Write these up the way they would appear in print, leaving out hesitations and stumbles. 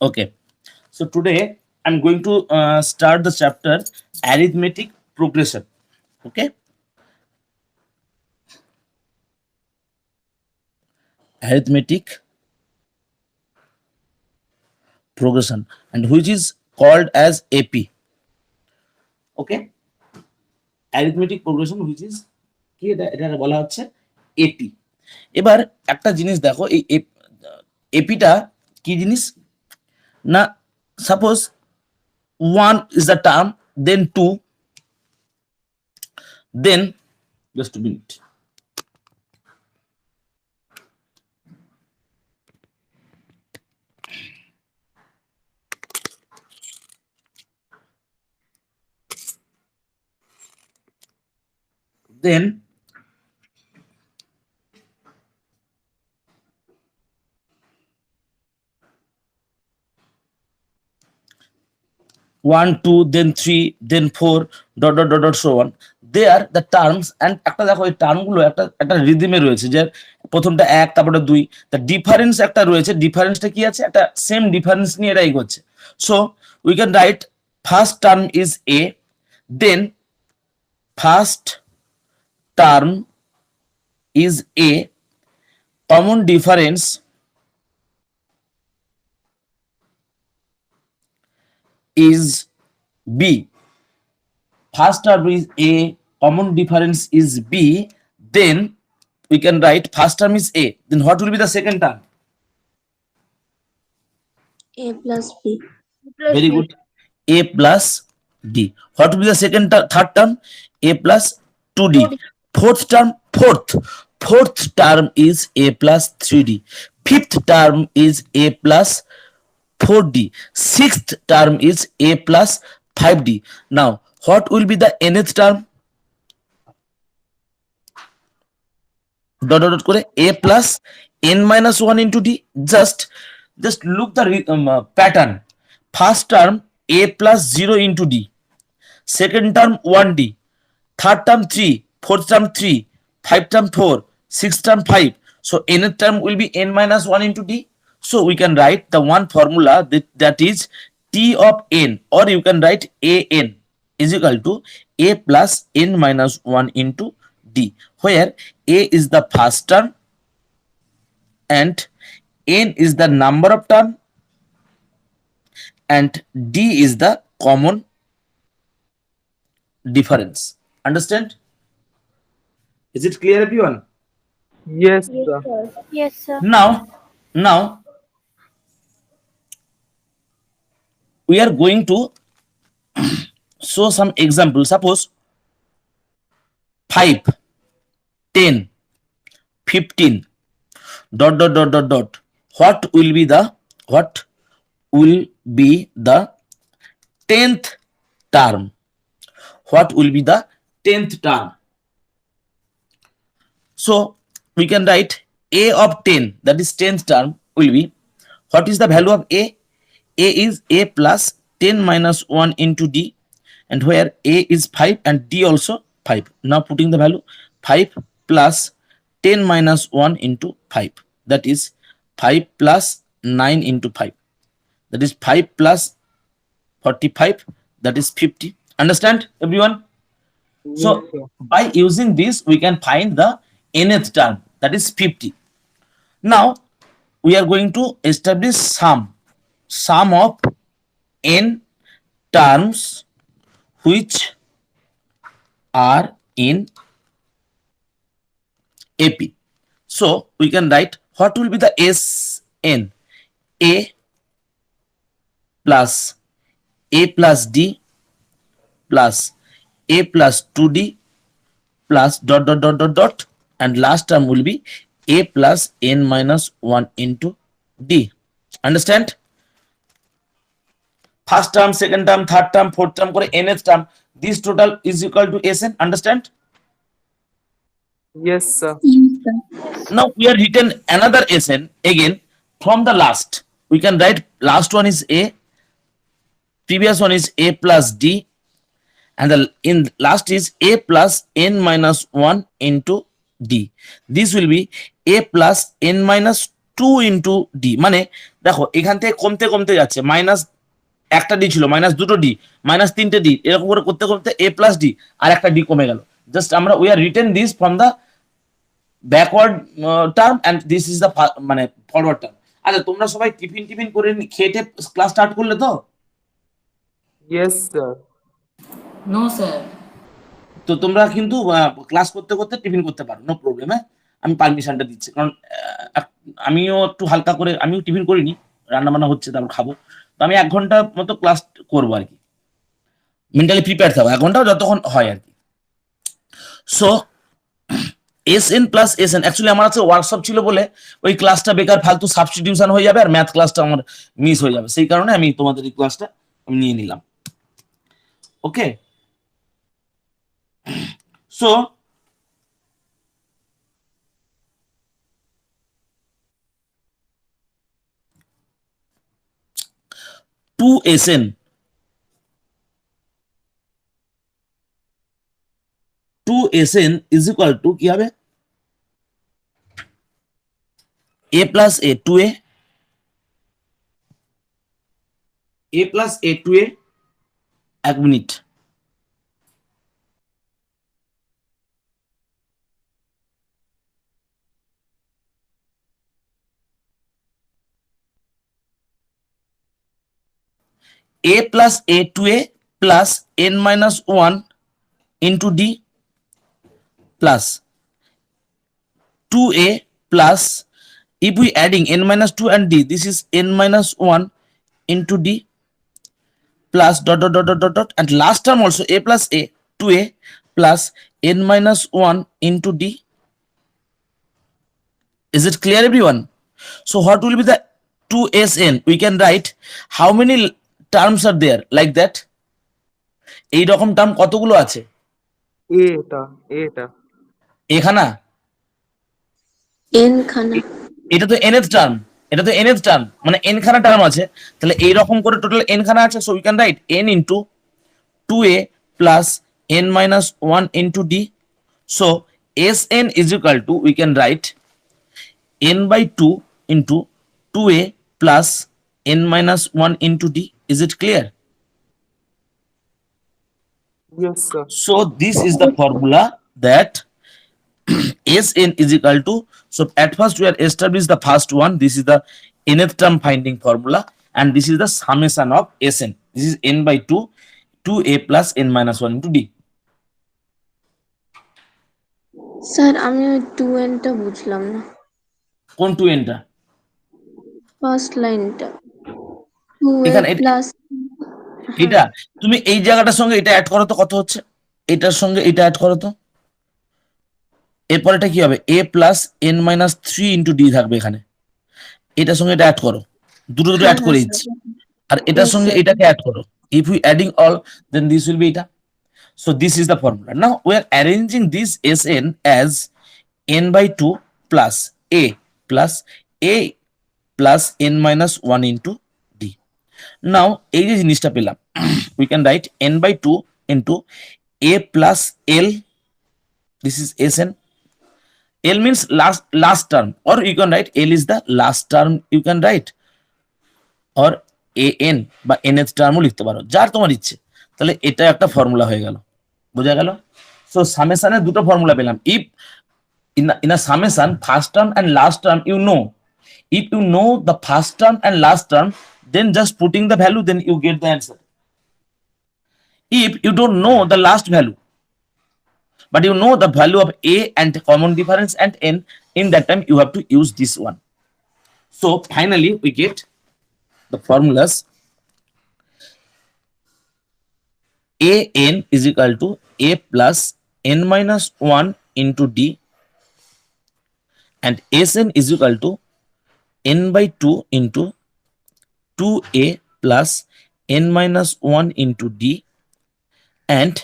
Okay. So today I'm going to start the chapter arithmetic progression. Okay. Arithmetic progression, and which is called as AP. Okay. Arithmetic progression, which is কি এটা বলা হচ্ছে AP. এবার একটা জিনিস দেখো, এই এপিটা কি জিনিস না, suppose 1 is the term, then 2, then just a minute. Then 1 2 then 3 then 4 dot so on. They are the terms, and একটা দেখো এই টার্মগুলো একটা একটা রিদমে রয়েছে, যে প্রথমটা 1 তারপরে 2, the ডিফারেন্স একটা রয়েছে, ডিফারেন্সটা কি আছে, একটা সেম ডিফারেন্স নিয়ে এরা এগোচ্ছে। So we can right first term is a, then first term is a, common difference is b. First term is a, common difference is b, then we can write first term is a, then what will be the second term? A plus B. Very good. A plus d. What will be the third term? A plus 2d. Fourth term, fourth term is a plus 3d. Fifth term is a plus 4d. Sixth term is a plus 5d. Now what will be the nth term? Dot করে a plus n minus 1 into d. Just look the pattern. First term a plus 0 into d, second term 1d, third term 3, fourth term 3, fifth term 4, sixth term 5. So nth term will be n minus 1 into d. So we can write the one formula that is t of n, or you can write an is equal to a plus n minus 1 into d, where a is the first term and n is the number of term and d is the common difference. Understand? Is it clear, everyone? Yes, sir. Yes, sir. Now we are going to show some examples. Suppose 5 10 15 dot. What will be the 10th term? What will be the 10th term? So we can write a of 10, that is 10th term, will be, what is the value of a? A is a plus 10 minus 1 into d, and where a is 5 and d also 5. Now putting the value 5 plus 10 minus 1 into 5, that is 5 plus 9 into 5, that is 5 plus 45, that is 50. Understand, everyone? So Yes, sir. by using this we can find the nth term, that is 50. Now we are going to establish sum of n terms which are in AP. So we can write what will be the Sn. A plus d plus a plus 2d plus dot, and last term will be a plus n minus 1 into d. Understand? First term, second term, third term, fourth term করে nth term, this total is equal to Sn. Understand? Yes, sir. Now we are written another Sn again from the last. We can write last one is a, previous one is a plus d, and the in last is a plus n minus 1 into d. This will be a plus n minus 2 into d. মানে দেখো এখান থেকে কমতে কমতে যাচ্ছে, minus একটা D ছিল, minus দুটো ডি, মাইনাস তিনটে ডি, এরকম করে করতে করতে এ প্লাস ডি আর একটা ডি কমে গেল। জাস্ট আমরা we are written this from the backward term and this is the মানে ফরওয়ার্ড টার্ম। আচ্ছা তোমরা সবাই টিফিন টিফিন করে খেয়ে ক্লাস স্টার্ট করলে তো? Yes, sir. No, sir. তো তোমরা কিন্তু ক্লাস করতে করতে টিফিন করতে পারো, নো প্রবলেম। হ্যাঁ, আমি পারমিশনটা দিচ্ছি, কারণ আমিও একটু হালকা করে, আমিও টিফিন করিনি, রান্না বান্না হচ্ছে তারপর খাবো। তো আমি 1 ঘন্টা মতো ক্লাস করবো আর কি, মেন্টালি প্রিপেয়ার থাকবো 1 ঘন্টা যতক্ষণ হয় আর কি। So S N plus S N, actually আমার কাছে ওয়ার্কশপ ছিল বলে ওই ক্লাসটা বেকার ফালতু সাবস্টিটিউশন হয়ে যাবে আর ম্যাথ ক্লাসটা আমার মিস হয়ে যাবে, সেই কারণে আমি তোমাদের এই ক্লাসটা নিয়ে নিলাম। Okay, so two S n, two S n is equal to কি হবে, a plus a, two a plus a, two a, 1 minute, a plus a to a plus n minus 1 into d plus 2a plus, if we adding n minus 2 and d, this is n minus 1 into d plus dot dot dot dot dot dot, and last term also a plus a, 2a plus n minus 1 into d. Is it clear everyone? So what will be the 2sn? We can write how many terms are there like that? এই রকম term কতগুলো আছে এটা এখানে? n খানা। এটা তো nth term, এটা তো nth টার্ম, মানে n খানা টার্ম আছে, তাহলে এই রকম করে টোটাল n খানা আছে। So we can right n into 2a plus n minus 1 into d. So sn is equal to, we can write n by 2 into 2a plus n minus 1 into d. Is it clear? Yes, sir. So this is the formula that Sn is equal to, so at first we are establish the first one, this is the nth term finding formula, and this is the summation of Sn. This is n by 2, 2a plus n minus 1 into d. Sir আমি ওই 2n টা বুঝলাম না, কোন 2n টা? First লাইনটা 2a এখানে plus. এটা তুমি এই জায়গাটার সঙ্গে এটা অ্যাড করো তো, কত হচ্ছে, এটার সঙ্গে এটা অ্যাড করো তো, এরপর এটা কি হবে, a plus n minus 3 into d থাকবে এখানে, এটার সঙ্গে এটা অ্যাড করো, দুটো দুটো অ্যাড করে দিচ্ছি, আর এটার সঙ্গে এটাকে অ্যাড করো, if we adding all then this will be এটা. So this is the formula. Now we are arranging this Sn as n by 2 plus a plus n minus 1 into d. Now এই যে জিনিসটা পেলাম, we can write n by 2 into a plus l, this is Sn. L means last term, or you can write L is the last term, you can write, or an বা nth টার্মও লিখতে পারো, যার তোমার ইচ্ছে। তাহলে এটা একটা formula হয়ে গেল, বোঝা গেল? সো সামেশনের দুটো ফর্মুলা পেলাম। If in a summation first term and last term you know, if you know the first term and last term, then just putting the value, then you get the answer. If you don't know the last value but you know the value of a and common difference and n, in that time you have to use this one. So finally we get the formulas. An is equal to a plus n minus 1 into d, and Sn is equal to n by 2 into 2a plus n minus 1 into d, and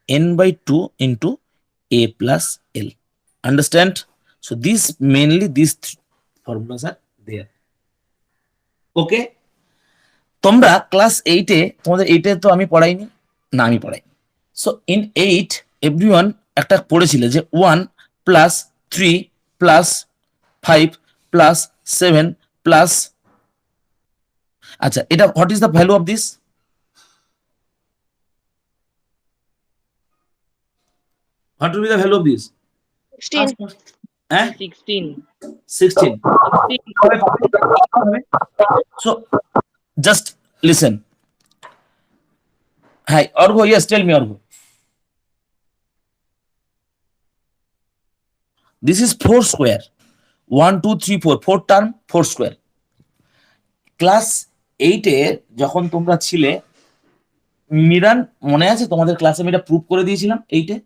n by 2 into a plus l. Understand? So these mainly these formulas are there. Okay, তোমরা class 8 এ, তোমাদের 8 এ তো আমি পড়াইনি, না আমি পড়াইনি। So in 8 everyone একটা পড়েছিল যে 1 plus 3 plus 5 plus 7 plus আচ্ছা, এটা what is the value of this? What will be the value of this? 16. হ্যাঁ 16. 16. So just listen. Hi, Orgo, yes, tell me, Orgo. This is 4 square. 1 2 3 4, 4 term 4 square. Class 8 এ যখন তোমরা ছিলে, মিরান মনে আছে তোমাদের ক্লাসে আমি এটা প্রুভ করে দিয়েছিলাম 8 এ?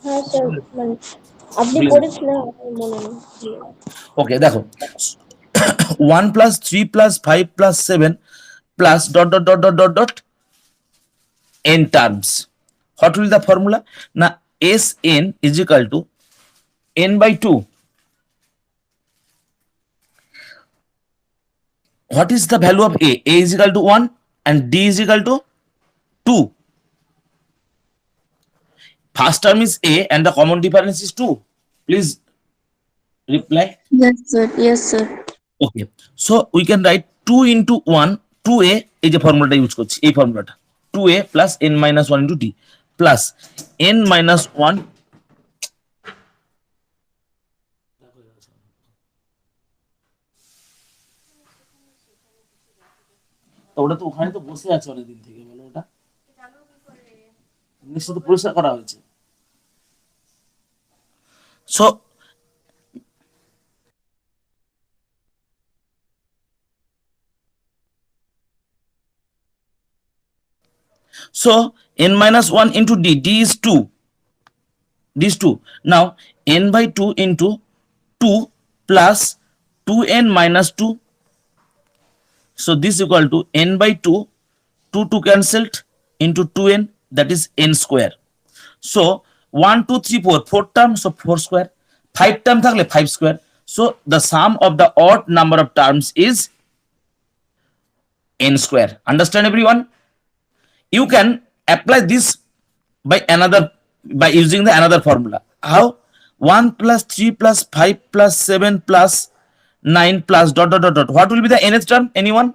হ্যাঁ স্যার, মানে আপনি Please. করেছিলেন আমার মনে নেই। ওকে, দেখো 1 plus 3 plus 5 plus 7 plus dot dot dot dot dot dot n terms. What will be the formula? Now Sn is equal to n by 2. What is the value of A? A is equal to 1 and D is equal to 2. First term is A and the common difference is 2. Please reply. Yes sir, yes sir. Okay, so we can write 2 into 1, 2a, এই যে ফর্মুলাটা use করছি, এই ফর্মুলাটা 2a plus n minus 1 into d plus n minus 1 তো ওটা তো ওখানে তো বসে আছে অনেকদিন থেকে, বলো ওটা নিশ্চয় তো পরিষ্কার করা হয়েছে। So so n minus 1 into d, d is 2, d is 2. Now n by 2 into 2 plus 2n minus 2. So this is equal to n by 2, 2 cancelled into 2n, that is n square. So 1 2 3 4, 4 term, so 4 square. 5 term থাকলে 5 square. So the sum of the odd number of terms is n square. Understand everyone? You can apply this by using the another formula. How? 1 plus 3 plus 5 plus 7 plus 9 plus dot dot dot dot. What will be the nth term? Anyone?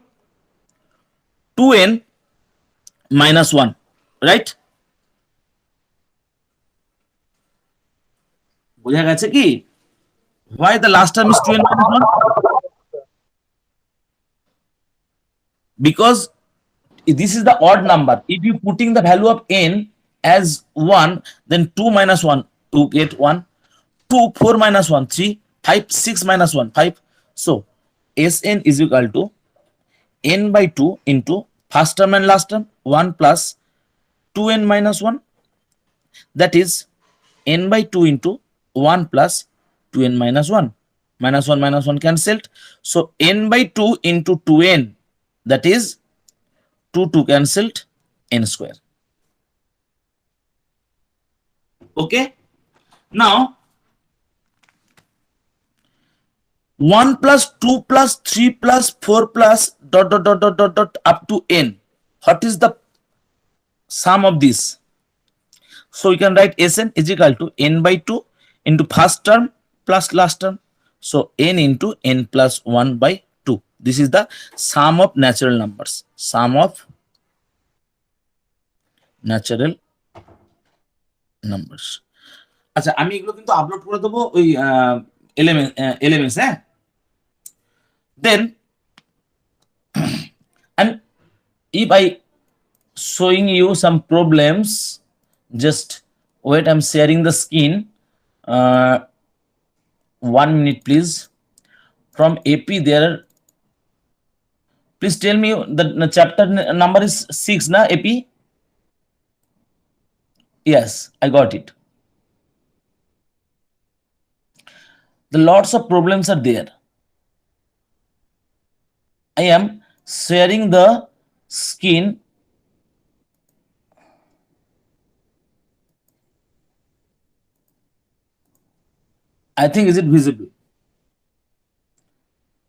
2n minus 1, right? বোঝা গেছে কি? Why the last term is 2n minus 1? Because this is the odd number. If you putting the value of n as 1, then 2 minus 1, you get 1. 2, 4 minus 1, 3, 5, 6 minus 1, 5. So Sn is equal to n by 2 into first term and last term, 1 plus 2n minus 1. That is n by 2 into 1 plus 2n minus 1. Minus 1 cancelled. So n by 2 into 2n, that is 2 cancelled, n square. Okay, now 1 plus 2 plus 3 plus 4 plus dot dot dot dot dot dot up to n. What is the sum of this? So we can write Sn is equal to n by 2 into first term plus last term. So n into n plus 1 by 2. This is the sum of natural numbers. Sum of natural numbers. আচ্ছা, আমি এগুলো কিন্তু upload করে দেবো ওই LMS, হ্যাঁ? Then and if I showing you some problems, just wait, I'm sharing the screen. 1 minute please. From AP there, please tell me the chapter number is 6 na AP? Yes, I got it. The lots of problems are there. I am sharing the screen. I think, is it visible?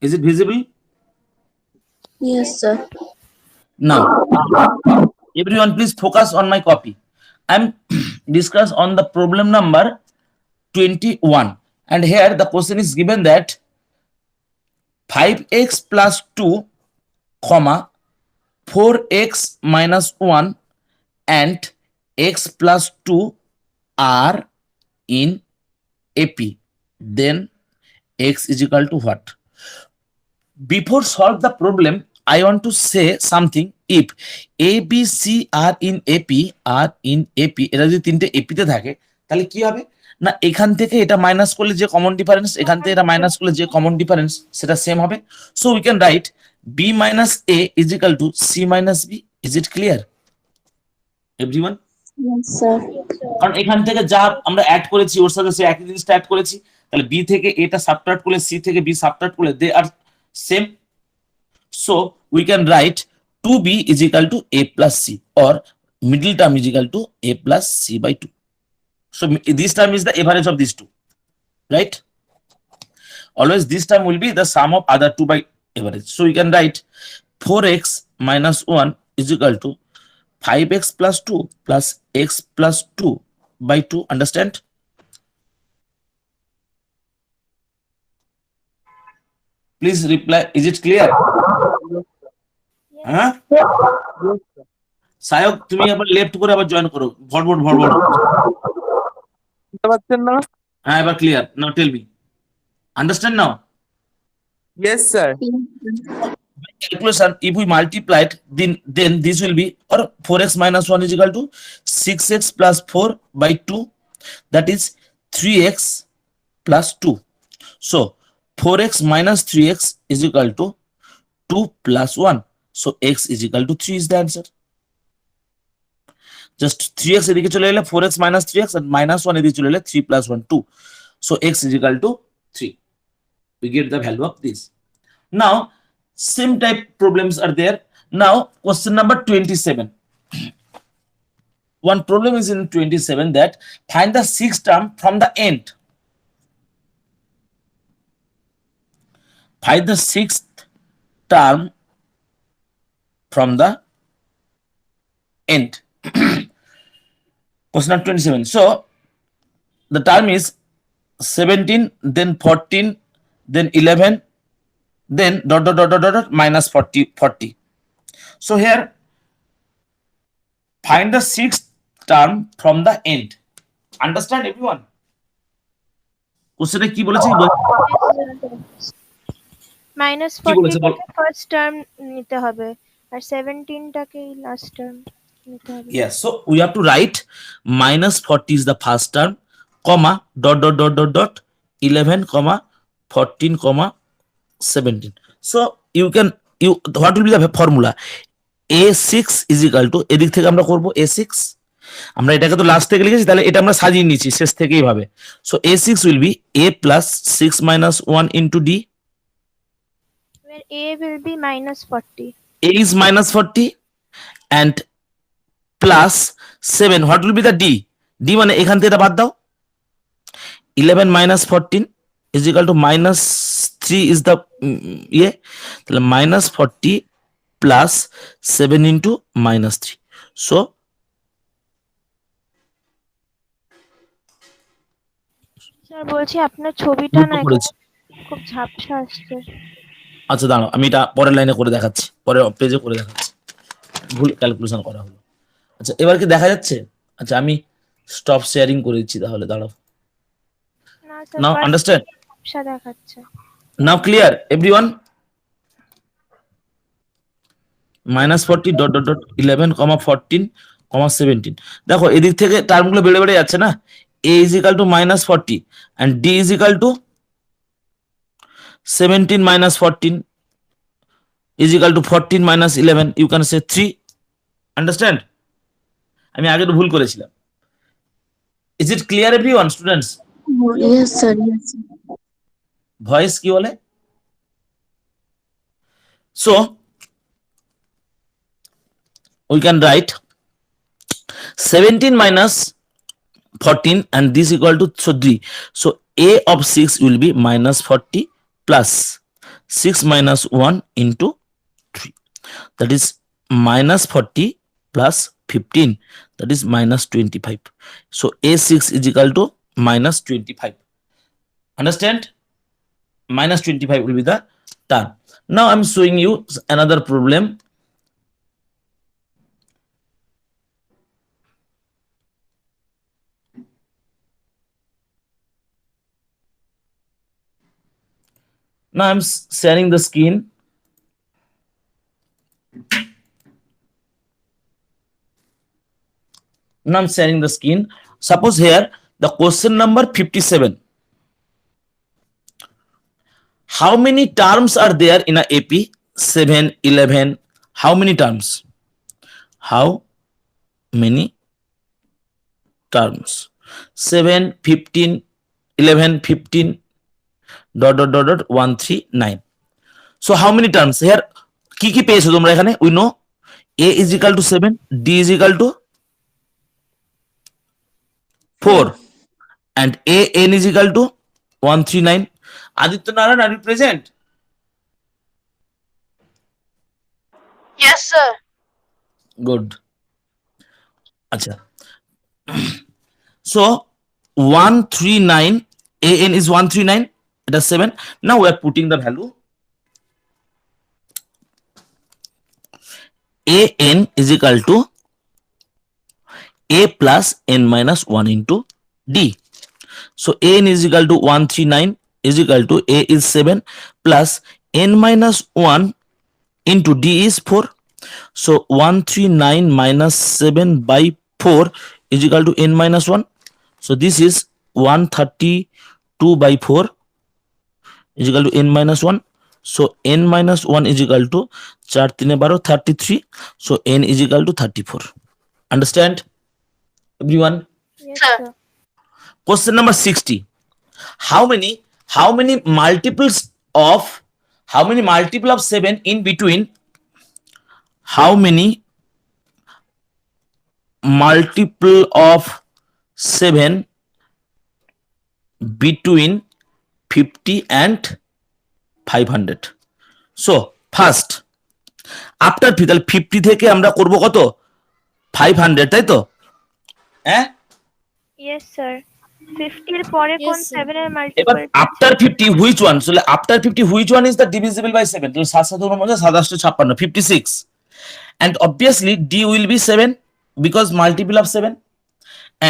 Is it visible? Yes sir. Now, everyone please focus on my copy. I'm discuss on the problem number 21, and here the question is given that 5x plus 2 comma 4x minus 1 and x plus 2 are in AP, then x is equal to what? Before solve the problem, I want to say something. If A, B, C are in AP, এটা যদি তিনটে AP তে থাকে তাহলে কি হবে না, এখান থেকে এটা মাইনাস করলে যে কমন ডিফারেন্স, এখান থেকে এটা মাইনাস করলে যে কমন ডিফারেন্স সেটা সেম হবে। So we can right B minus A is equal to C minus B. Is it clear everyone? Yes, sir. কারণ এখান থেকে যা আমরা অ্যাড করেছি ওর সাথে সে একই জিনিসটা অ্যাড করেছি, তাহলে বি থেকে এটা সাবট্রাক্ট করলে সি থেকে বি সাবট্রাক্ট করলে they are same. So we can write 2b is equal to a plus c, or middle term is equal to a plus c by 2. So this term is the average of these two, right? Always this term will be the sum of other two by average. So we can write 4x minus 1 is equal to 5x plus 2 plus x plus 2 by 2. Understand? Please reply. Is it clear? হ্যাঁ সায়ক, তুমি আবার left করে আবার join করো, ভরভর ভরভর। বুঝতে পারছেন না? হ্যাঁ এবার clear. Now tell me, understand now? Yes, sir. Calculation, if we multiply it, then this will be, or 4x minus 1 is equal to 6x plus 4 by 2, that is 3x plus 2. So 4x minus 3x is equal to 2 plus 1. So x is equal to 3 is the answer. Just 3x এদিকে চলে এলে 4x minus 3x and minus 1 এদিকে চলে এলে 3 plus 1 2. So x is equal to 3. We get the value of this. Now same type problems are there. Now question number 27. One problem is in 27 that find the sixth term from the end. Find the sixth term from the end. Question number 27. So the term is 17, then 14, then 11, then dot dot dot dot dot, dot minus 40. So here find the sixth term from the end. Understand everyone? কোশ্চেনে কি বলেছে? Minus কি বলেছে বল? 40 first term নিতে হবে আর 17টাকে last term নিতে হবে। Yes, so we have to write minus 40 is the first term, comma dot dot dot dot dot 11 comma 14 comma 17. So what will be the formula? A6 is equal to, এদিক থেকে আমরা করব A6, আমরা এটাকে তো last থেকে লিখেছি, তাহলে এটা আমরা সাজিয়ে নিয়েছি শেষ থেকেই ভাবে। So A6 will be A plus 6 minus 1 into D, where A will be minus 40. A is minus 40 and plus 7. What will be the D? D মানে এখান থেকে এটা বাদ দাও। 11 minus 14 is equal to minus 3 is the তাহলে minus 40 plus 7 into minus 3. So sir বলছি আপনার ছবিটা না বুঝতে পেরেছি। খুব ঝাপসা আসছে। আচ্ছা দাঁড়াও, আমি এটা পরের লাইনে করে দেখাচ্ছি, পরের পেজে করে দেখাচ্ছি, ভুল ক্যালকুলেশন করা হলো। আচ্ছা এবার কি দেখা যাচ্ছে? আচ্ছা আমি স্টপ শেয়ারিং করে দিচ্ছি, তাহলে দাঁড়াও। না স্যার নাও আন্ডারস্ট্যান্ড? ঝাপসা দেখাচ্ছে। Now clear everyone? minus 40 dot dot dot 11 comma 14 comma 17. দেখো এদিক থেকে টার্মগুলো বেড়ে বেড়ে যাচ্ছে না। A is equal to minus 40 and D is equal to 17 minus 14 is equal to 14 minus 11. You can say 3. Understand? আমি আগে তো ভুল করেছিলাম। Is it clear everyone students? Yes, sir. Yes, sir. Voice কি বলে? So we can write 17 minus 14 and this equal to 3. So A of 6 will be minus 40 plus 6 minus 1 into 3. That is minus 40 plus 15. That is minus 25. So A6 is equal to minus 25. Understand? minus 25 will be the term. Now I'm showing you another problem. Now I'm sharing the screen. Now I'm sharing the screen. Suppose here the question number 57. How many terms are there in a AP? 7, 11. How many terms? How many terms? 7, 15, 11, 15, dot dot dot dot 1, 3, 9. So how many terms here? কি পেয়েছো তোমরা এখানে? We know A is equal to 7, D is equal to 4, and A n is equal to 139. Aditya Narayan, are you present? Yes, sir. Good. Acha. So 139, an is 139, it is 7. Now we are putting the value. An is equal to a plus n minus 1 into d. So an is equal to 139 is equal to a is 7 plus n minus 1 into d is 4. So 139 minus 7 by 4 is equal to n minus 1. So this is 132 by 4 is equal to n minus 1. So n minus 1 is equal to 4 3 12 33. So n is equal to 34. Understand, everyone? Yes, Sir. sir. Question number 60. How many multiples of 7 in between? How many multiple of 7 between 50 and 500? So first after 50 থেকে আমরা করব কত? 500, তাই তো? হ্যাঁ, Yes, sir. 50 এর পরে Yes, কোন sir. 7 এর এবার multiple? after 50 which one? So after 50 which one is the divisible by 7? তাহলে 7 7 49 57 56. And obviously d will be 7 because multiple of 7.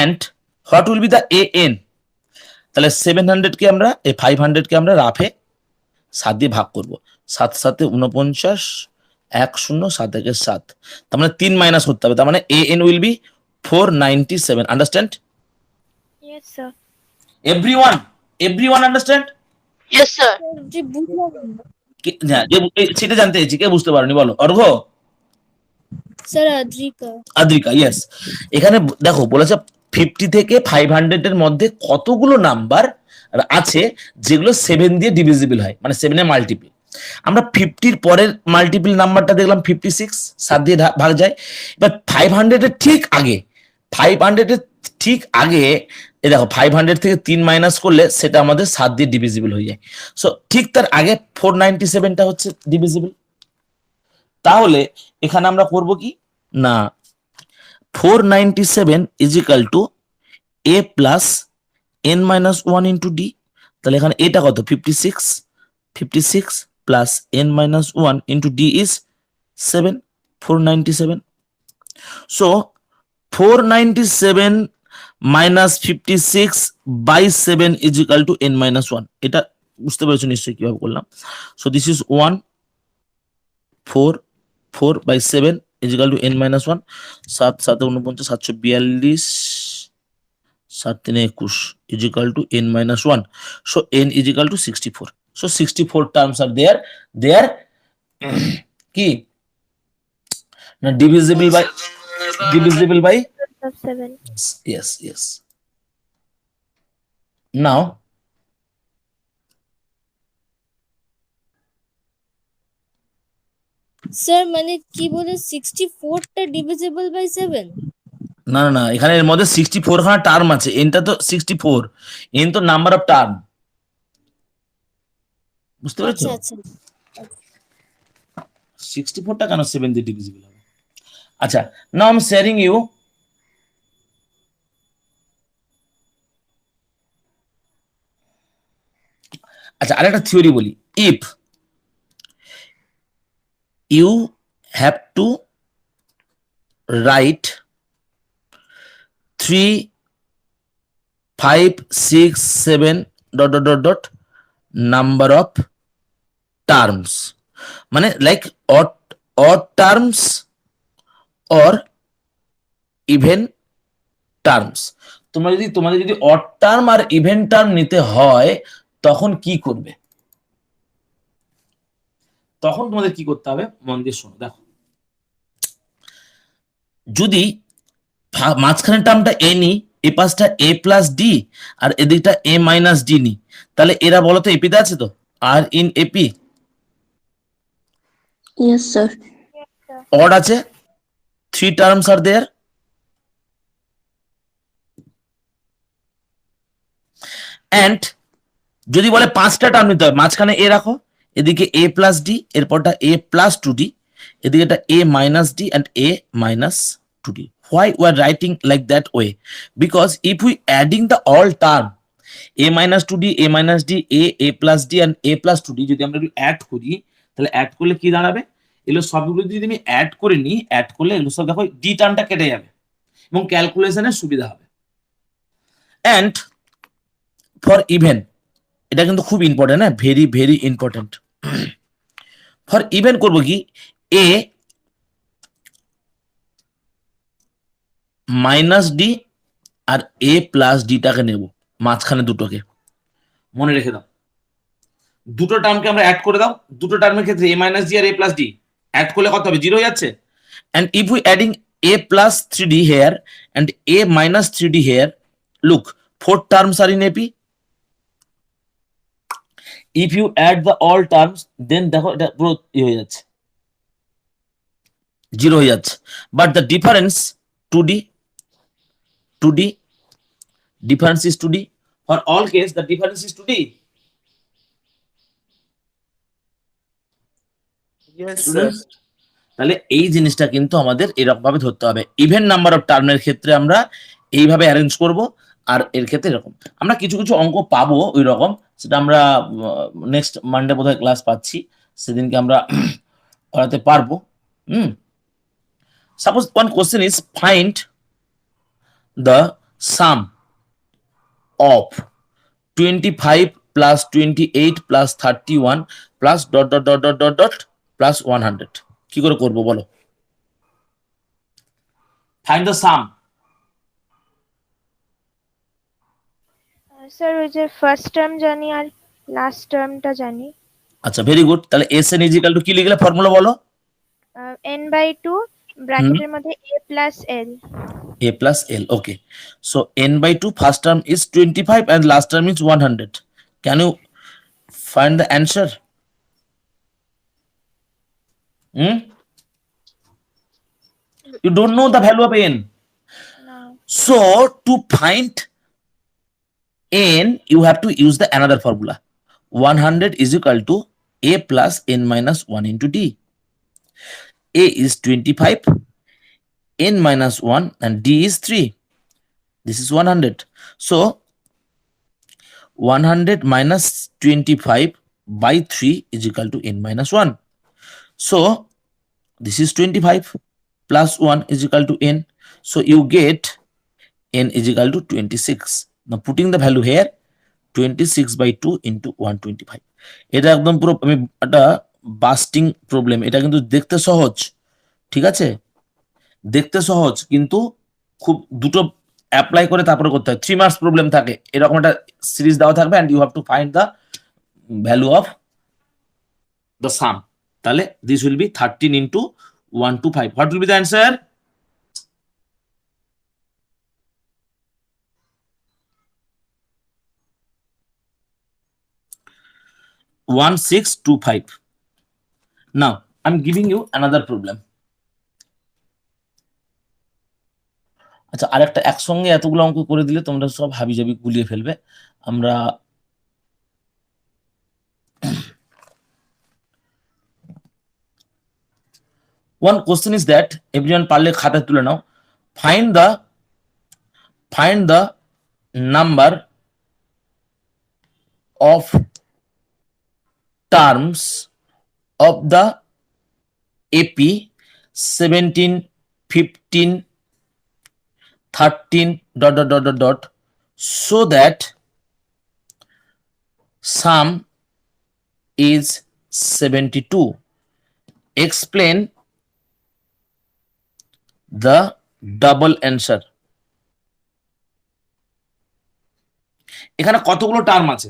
And what will be the an? তাহলে 700 কে আমরা 500 কে আমরা রাফে 7 দিয়ে ভাগ করব। 7 7 49, 1 0 7 1 7, তার মানে 3 মাইনাস করতে হবে, তার মানে an will be 497. Understand, Yes, sir. everyone understand? Yes, sir. সেটা জানতে চাইছি, কে বুঝতে পারোনি বলো? অর্ঘ, Sir, Adrika. আদ্রিকা, ইয়েস। এখানে দেখো বলেছে 50 থেকে 500 এর মধ্যে কতগুলো নাম্বার আছে যেগুলো 7 দিয়ে ডিভিজিবল হয়, মানে 7 এর মাল্টিপল। আমরা 50 এর পরের মাল্টিপল নাম্বারটা দেখলাম 56, 7 দিয়ে ভাগ যায়। এবার 500 এর ঠিক আগে, 500 এর ঠিক আগে এই দেখো 500 থেকে 3 মাইনাস করলে সেটা আমাদের 7 দিয়ে ডিভিজিবল হয়ে যায়। সো ঠিক তার আগে 497টা হচ্ছে ডিভিজিবল। তাহলে এখানে আমরা করব কি না, 497 is equal to a plus n minus 1 into d. তাহলে এখানে এটা কত? 56 plus n minus 1 into d is 7, 497. So 497 minus 56 by 7 is equal to n minus 1. এটা বুঝতে পেরেছো নিশ্চয়ই কিভাবে করলাম। So this is 1 4 by 7 is equal to n minus 1. 7 7 49 742 7 3 21 is equal to n minus 1. So n is equal to 64. So 64 terms are there. They are কি না divisible by Of 7. yes. Now Sir, মানে কি বলে 64টা divisible by 7? না এখানে এর মধ্যে 64 খানা টার্ম আছে, এনটা তো 64, এন তো নাম্বার অফ টার্ম, বুঝতে পেরেছো? আচ্ছা 64টা কেন 7 দিয়ে ডিভিজিবল হবে? আচ্ছা, now I am sharing you আচ্ছা আরেকটা থিওরি বলি, if you have to write 3 5 6 7 dot dot dot dot number of terms, মানে like odd terms or even terms. তোমাদের যদি অড টার্ম আর ইভেন টার্ম নিতে হয় তখন কি করবে? তখন তোমাদের কি করতে হবে মন দিয়ে শোনো, দেখো যদি মাঝখানের টার্মটা এ নি, এ পাশটা এ প্লাস ডি আর এদিকটা এ মাইনাস ডি নি, তাহলে এরা বলো তো এপিতে আছে তো? আর in AP Yes, sir. Odd আছে, 3 টার্মস আর দেয়ার। এন্ড যদি বলে 5টা টার্ম নিতে হবে, মাঝখানে এ রাখো, এদিকে এ প্লাস ডি, এরপরটা এ প্লাস 2d, এদিকে এটা a minus d and a minus 2d। Why we are writing like that way? Because if we adding the all term a minus 2d, a minus d, a plus d and a plus 2d যদি আমরা একটু add করি, তাহলে add করলে কি দাঁড়াবে? এগুলো সবগুলো যদি আমি অ্যাড করে নিই, অ্যাড করলে এগুলো সব দেখো ডি টার্মটা কেটে যাবে এবং ক্যালকুলেশনের সুবিধা হবে। অ্যান্ড ফর ইভেন, এটা কিন্তু খুব ইম্পর্টেন্ট, হ্যাঁ, very very important. For even করবো কি, এ মাইনাস ডি আর এ প্লাস ডিটাকে নেব, মাঝখানে দুটোকে মনে রেখে দাও। দুটো টার্মকে আমরা অ্যাড করে দাও, দুটো টার্মের ক্ষেত্রে এ মাইনাস ডি আর এ প্লাস ডি অ্যাড করলে কত হবে? 0 হয়ে যাচ্ছে। and if we adding a plus 3d here and a minus 3d here, look, 4 terms are in AP. If you add the all terms, then দেখো এটা পুরো হয়ে যাচ্ছে, 0 হয়ে যাচ্ছে। but the difference 2d, 2d, difference is 2d. For all case the difference is 2d. Yes, sir. Students, তাহলে এই জিনিসটা কিন্তু আমাদের এরকম ভাবে ধরতে হবে। ইভেন নাম্বার অফ টার্মের ক্ষেত্রে আমরা এইভাবে অ্যারেঞ্জ করব, আর এর ক্ষেত্রে এরকম। আমরা কিছু কিছু অঙ্ক পাবো ওই রকম, সেটা আমরা নেক্সট মানডে বোধহয় ক্লাস পাচ্ছি, সেদিনকে আমরা করাতে পারবো। Suppose one question is find the some of 25 plus 28 plus 31 plus dot dot dot dot dot dot plus 100। কি করে করবো বলো? Find the some. স্যার ওই যে ফার্স্ট টার্ম জানি আর লাস্ট টার্মটা জানি। আচ্ছা, ভেরি গুড। তাহলে এস এন ইজিক্যাল টু কি লিখলে ফর্মুলা বলো? n/2 ব্র্যাকেটের মধ্যে a plus l। a plus l, okay. So n/2 first term is 25 and last term is 100. Can you find the answer? You don't know the value of n. No. So to find n, you have to use the another formula. 100 is equal to a plus n minus 1 into d. A is 25, n minus 1 and d is 3. This is 100. So 100 minus 25 by 3 is equal to n minus 1. So this is 25 plus 1 is equal to n. So you get n is equal to 26. Now putting the value here, 26 by 2 into 125. এটা একদম পুরো আমি একটা busting problem. এটা কিন্তু দেখতে সহজ, ঠিক আছে, দেখতে সহজ, কিন্তু খুব দুটো অ্যাপ্লাই করে তারপরে করতে হয়। 3 মার্কস প্রবলেম থাকে, এরকম একটা সিরিজ দেওয়া থাকবে and you have to find the value of the sum. তাহলে this will be 13 into 125. What will be the answer? One 625. Now I'm giving you another problem. আচ্ছা, আরেকটা একসঙ্গে এতগুলো অঙ্ক করে দিলে তোমরা সব হাবিজাবি গুলিয়ে ফেলবে। আমরা one question is that everyone পারলে খাতায় তুলে নাও। find the number of terms of the AP 17, 15, 13 dot so that sum is 72. Explain the double answer. এখানে কতগুলো টার্ম আছে,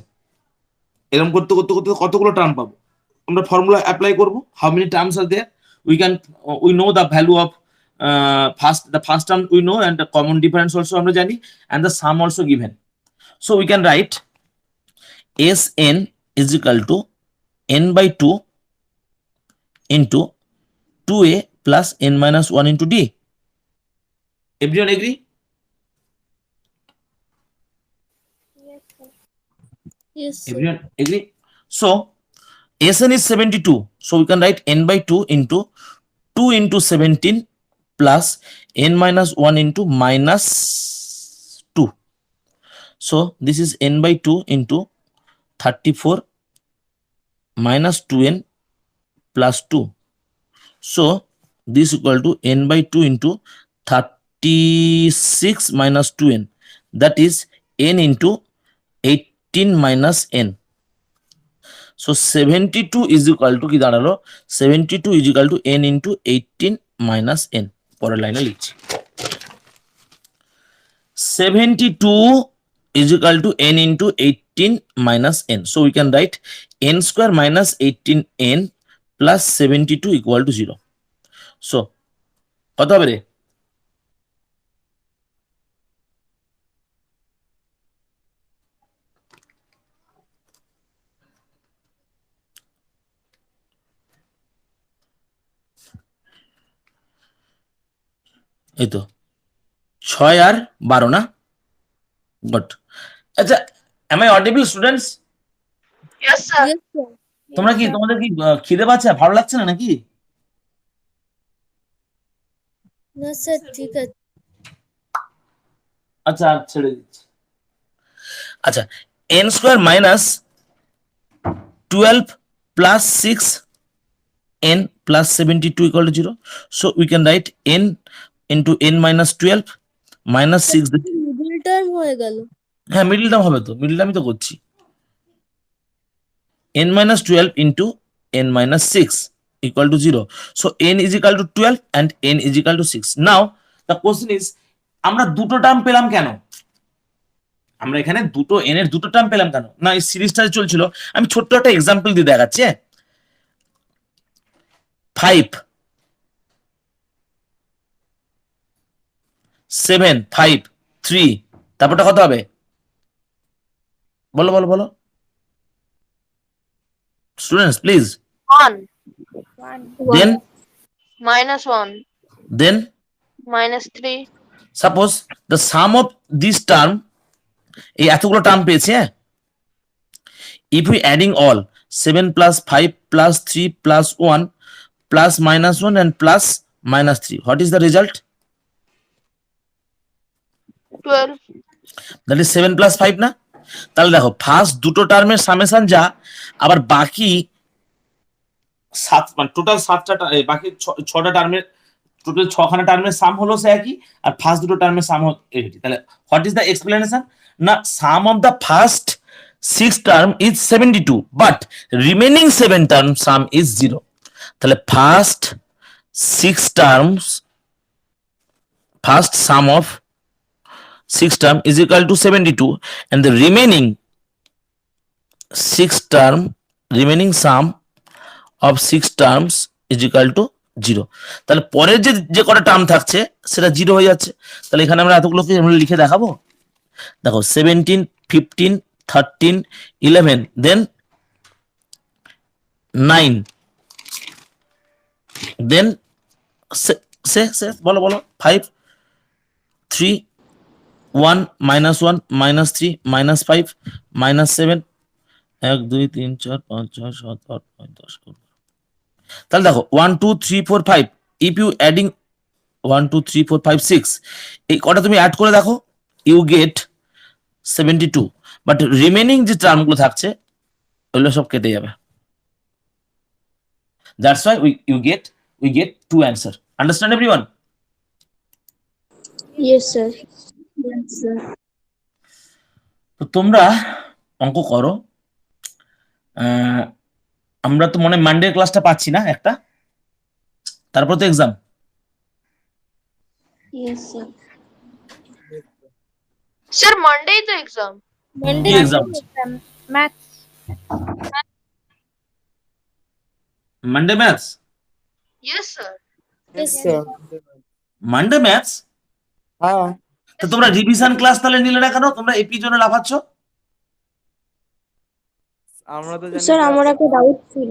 এরকম করতে করতে করতে কতগুলো টার্ম পাবো, আমরা ফর্মুলা অ্যাপ্লাই করব। How many terms are there, we can we know the value of first term we know and the common difference also আমরা জানি and the sum also given. So we can write Sn is equal to n by 2 into 2a plus n minus 1 into d. Everyone agree? Yes, sir. Yes, sir. Everyone agree? So Sn is 72. So we can write n by 2 into 2 into 17 plus n minus 1 into minus 2. So this is n by 2 into 34 minus 2n plus 2. So this equal to n by 2 into 36 minus 2n, that is n into 18 minus n. So 72 is equal to কি দাঁড়ালো, 72 is equal to n into 18 minus n. পরের লাইনে লিখছি 72 is equal to n into 18 minus n. So we can write n square minus 18n plus 72 equal to 0. So কত হবে রে, এই তো 6 আর 12 না, গুড। আচ্ছা, am I audible students? Yes, sir. তোমরা কি, তোমাদের কি খিদে পাচ্ছে, ভালো লাগছে না নাকি? না স্যার, ঠিক আছে। আচ্ছা ছেড়ে দিচ্ছি। আচ্ছা, n square minus 12 plus 6 n plus 72 equal to 0. So we can write n into n minus 12 minus 6. Middle term হয়ে গেল। হ্যাঁ, মিডল টার্ম হবে তো, মিডল টার্মই তো করছি। n minus 12 into n minus 6 equal to 0. So n is equal to 12 and n is equal to 6. Now the question is, আমরা দুটো term পেলাম কেন, আমরা এখানে দুটো n এর দুটো টার্ম পেলাম কেন? না, এই সিরিজটা চলছিল, আমি ছোট্ট একটা এক্সাম্পল দিয়ে দেখাচ্ছি। 5 7 5 3, তারপরটা কত হবে, বলো বলো বলো স্টুডেন্টস প্লিজ। 1 দেন -1 then -3 suppose the sum of this term, এই এতগুলো টার্ম পেয়েছে, হ্যাঁ, if we adding all 7 plus 5 plus 3 plus 1 plus minus 1 and plus minus 3, what is the result? 12 that is 7 plus 5 না? তাহলে দেখো ফার্স্ট দুটো টার্মের সামেশন যা, আবার বাকি 7 মানে টোটাল 7টা, বাকি 6টা টার্মের টোটাল 6খানা টার্মের সাম হলো সে একই, আর ফার্স্ট দুটো টার্মের সাম হলো একই। তাহলে হোয়াট ইজ দ্য এক্সপ্লেনেশন? না, sum of the first 6 term is 72 but remaining 7 term sum is 0। তাহলে first 6 terms, first sum of 6 term is equal to 72 and the remaining 6 term, remaining sum of 6 terms is equal to 0. তাহলে পরের যে কটা term থাকছে সেটা 0 হয়ে যাচ্ছে। তাহলে এখানে আমরা এতগুলোকে আমরা লিখে দেখাবো। দেখো 17 15 13 11 দেন 9 দেন সে বলো বলো 5 3 1 minus 1 minus 3 minus 5 minus 7 1 2 3 4 5 6 7 8 9 10 11। তাহলে দেখো 1 2 3 4 5, if you adding 1 2 3 4 5 6, এই কটা তুমি অ্যাড করে দেখো, you get 72, বাট রিমেনিং যে টার্মগুলো থাকছে ওগুলো সব কেটে যাবে। That's why we get two answer. Understand everyone? Yes, sir. Yes, sir. তো তোমরা অঙ্ক করো। আমরা তো মনে মানডে ক্লাসটা পাচ্ছি না একটা, তারপর তো exam. Yes, sir. Sir, Monday the exam. কি exam? Maths. Monday maths? Yes, sir. Yes, sir. Monday maths? হ্যাঁ তো তোমরা রিভিশন ক্লাস তাহলে নিলে না কেন? তোমরা এপি জন্য লাফাচ্ছ? আমরা তো জানি স্যার আমার একটা ডাউট ছিল।